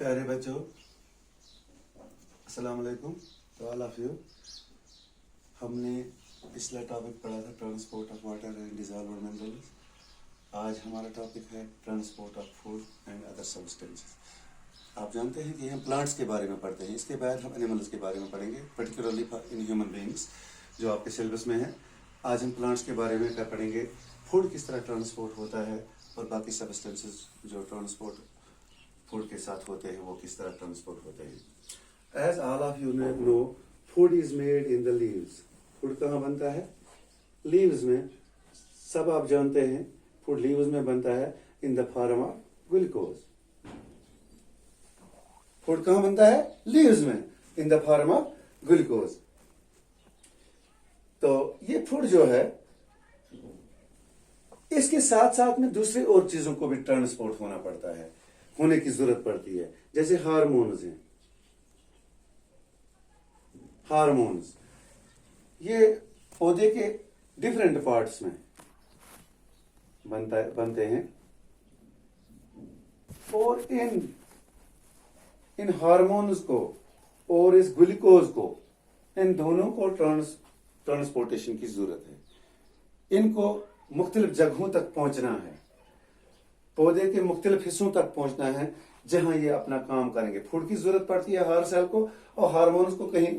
प्यारे बच्चों, अस्सलाम वालेकुम टू ऑल ऑफ यू। हमने पिछला टॉपिक पढ़ा था transport of water and dissolved minerals. आज हमारा टॉपिक है transport of food and other substances. आप जानते हैं कि हम प्लांट्स के बारे में पढ़ते हैं, इसके बाद हम एनिमल्स के बारे में पढ़ेंगे, पर्टिकुलरली इन ह्यूमन बीइंग्स जो आपके सिलेबस में है। आज हम प्लांट्स के बारे में पढ़ेंगे, फूड किस तरह ट्रांसपोर्ट होता है और बाकी सब्सटेंसेस जो ट्रांसपोर्ट फूड के साथ होते हैं वो किस तरह ट्रांसपोर्ट होते हैं। As all of you know, food is made in the leaves. Food कहाँ बनता है? लीव्स में। सब आप जानते हैं फूड लीव्स में बनता है in the form of glucose. Food कहाँ बनता है? लीव्स में, in the form of glucose. तो ये फूड जो है इसके साथ साथ में दूसरी और चीजों को भी ट्रांसपोर्ट होना पड़ता है, होने की जरूरत पड़ती है। जैसे हार्मोन्स हैं। हार्मोन्स ये पौधे के डिफरेंट पार्ट्स में बनते हैं और इन हार्मोन्स को और इस ग्लूकोज को, इन दोनों को ट्रांसपोर्टेशन की जरूरत है। इनको मुख्तलिफ जगहों तक पहुंचना है, पौधे के मुख्तलिफ हिस्सों तक पहुंचना है जहां ये अपना काम करेंगे। फूड की जरूरत पड़ती है हर सेल को, और हार्मोन्स को कहीं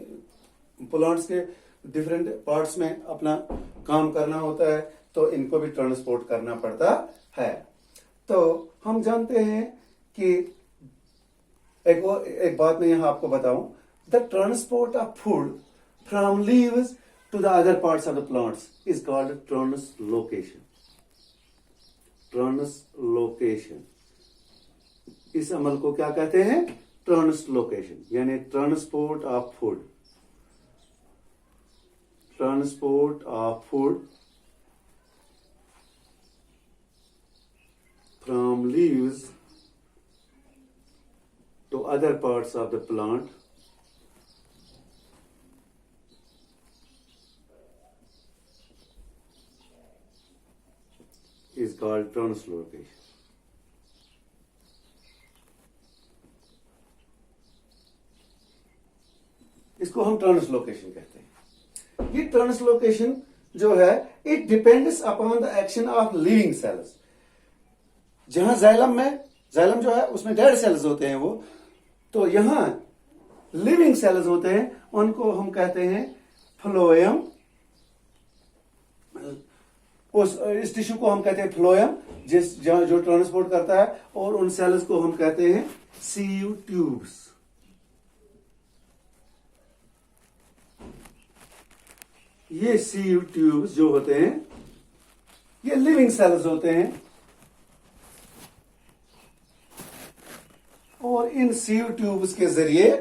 प्लांट्स के डिफरेंट पार्ट्स में अपना काम करना होता है, तो इनको भी ट्रांसपोर्ट करना पड़ता है। तो हम जानते हैं कि एक बात मैं यहां आपको बताऊं, the transport of food from leaves to the other parts of the plants is called translocation. Translocation, इस अमल को क्या कहते हैं? ट्रांसलोकेशन, यानी transport of food. Transport of food from leaves to other parts of the plant is called translocation. इसको हम translocation कहते हैं। ये ट्रांसलोकेशन जो है, it depends upon the action of living cells. जहां जाइलम जो है उसमें डेड सेल्स होते हैं वो, तो यहां लिविंग सेल्स होते हैं, उनको हम कहते हैं फ्लोएम। इस टिश्यू को हम कहते हैं फ्लोएम, जो ट्रांसपोर्ट करता है, और उन सेल्स को हम कहते हैं सीव ट्यूब्स। ये सीव ट्यूब्स जो होते हैं ये लिविंग सेल्स होते हैं, और इन सीव ट्यूब्स के जरिए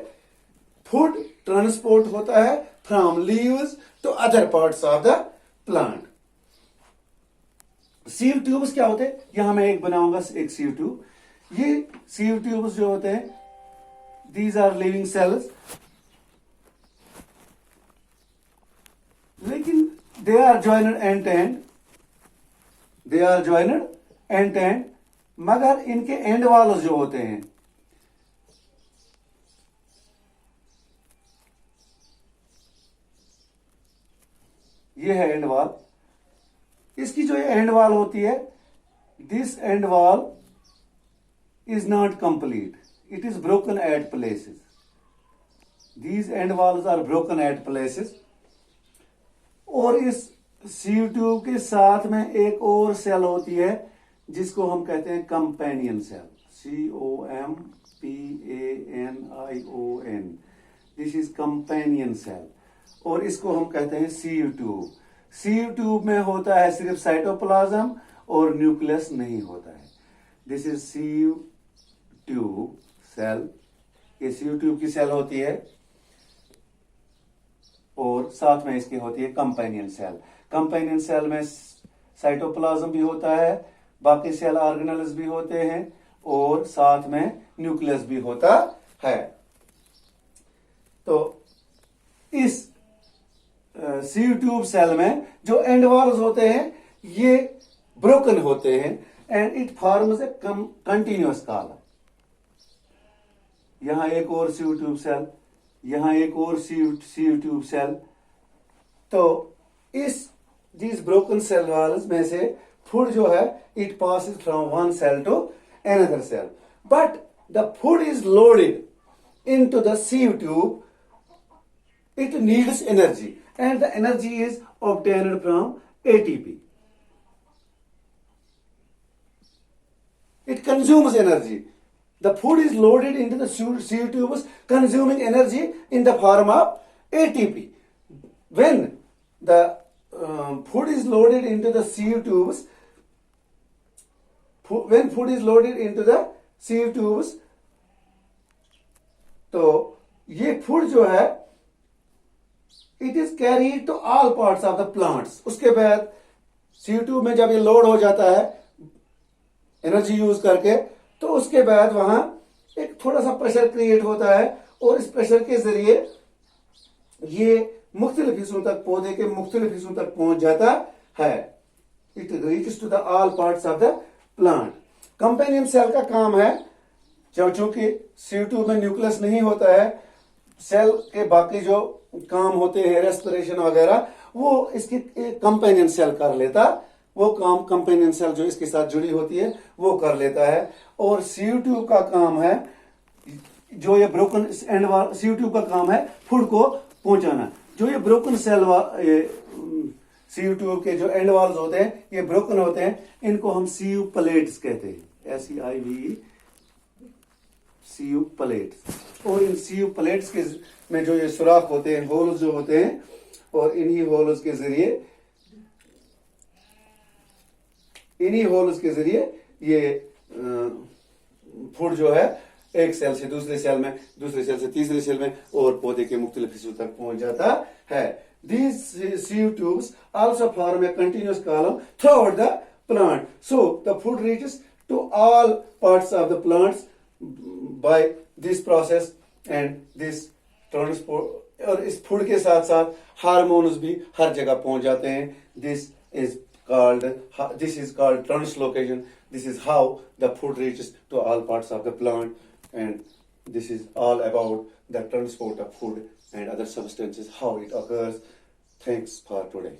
फूड ट्रांसपोर्ट होता है from leaves to other parts of the plant. Sieve tubes क्या होते हैं? यहां मैं एक बनाऊंगा, एक सीव ट्यूब। ये सीव ट्यूब्स जो होते हैं, दीज आर लिविंग सेल्स, लेकिन they are joined end to end. They are joined end to end, मगर इनके एंड वॉल्स जो होते हैं, ये है एंड वॉल। इसकी जो एंड वॉल होती है, this end wall is not complete, it is broken at places. These end walls are broken at places. और इस सीव ट्यूब के साथ में एक और सेल होती है जिसको हम कहते हैं companion cell. COMPANION, this is companion cell, और इसको हम कहते हैं सीव ट्यूब। सीव ट्यूब में होता है सिर्फ साइटोप्लाज्म और न्यूक्लियस नहीं होता है। This is sieve tube cell. ये सीव ट्यूब की सेल होती है, और साथ में इसकी होती है कंपेनियन सेल। कंपेनियन सेल में साइटोप्लाज्म भी होता है, बाकी सेल ऑर्गेनेल्स भी होते हैं, और साथ में न्यूक्लियस भी होता है। तो इस सीव ट्यूब सेल में जो एंड वॉल्स होते हैं ये ब्रोकन होते हैं, and it forms a continuous column. यहाँ एक और सीयू ट्यूब सेल, यहाँ एक और सीयू ट्यूब सेल। तो इस these broken cell walls में से food जो है it passes from one cell to another cell, but the food is loaded into the sieve tube. It needs energy, and the energy is obtained from ATP. It consumes energy. The food is loaded into the sieve tubes, consuming energy in the form of ATP. When the food is loaded into the sieve tubes, when food is loaded into the sieve tubes, तो ये food जो है it is carried to all parts of the plants. उसके बाद sieve tube में जब ये load हो जाता है एनर्जी यूज करके, तो उसके बाद वहां एक थोड़ा सा प्रेशर क्रिएट होता है, और इस प्रेशर के जरिए ये मुख्तलिफ हिस्सों तक, पौधे के मुख्तलिफ हिस्सों तक पहुंच जाता है। It reaches to the all parts of the plant. Companion cell का काम है, चूंकि sieve tube में न्यूक्लियस नहीं होता है, सेल के बाकी जो काम होते हैं रेस्पिरेशन वगैरह, वो इसकी कंपेनियन सेल कर लेता, वो काम कंपेनियन सेल जो इसके साथ जुड़ी होती है वो कर लेता है। और sieve tube का काम है, जो ये ब्रोकन एंड sieve tube का काम है फूड को पहुंचाना। जो ये ब्रोकन सेल sieve tube के जो एंड वॉल्स होते हैं ये ब्रोकन होते हैं, इनको हम sieve प्लेट्स कहते हैं, SEIVE, sieve प्लेट्स। और इन sieve प्लेट्स के में जो ये सुराख होते हैं, होल्स जो होते हैं, और इन्हीं होल्स के जरिए ये फूड जो है एक सेल से दूसरे सेल में, दूसरे सेल से तीसरे सेल में, और पौधे के मुख्तलिफ हिस्सों तक पहुंच जाता है। These sieve tubes also form a continuous column throughout the plant, so the food reaches to all parts of the plants by this process and this transport। और इस फूड के साथ साथ हार्मोन्स भी हर जगह पहुंच जाते हैं। This is called translocation. This is how the food reaches to all parts of the plant, and this is all about the transport of food and other substances, how it occurs. Thanks for today.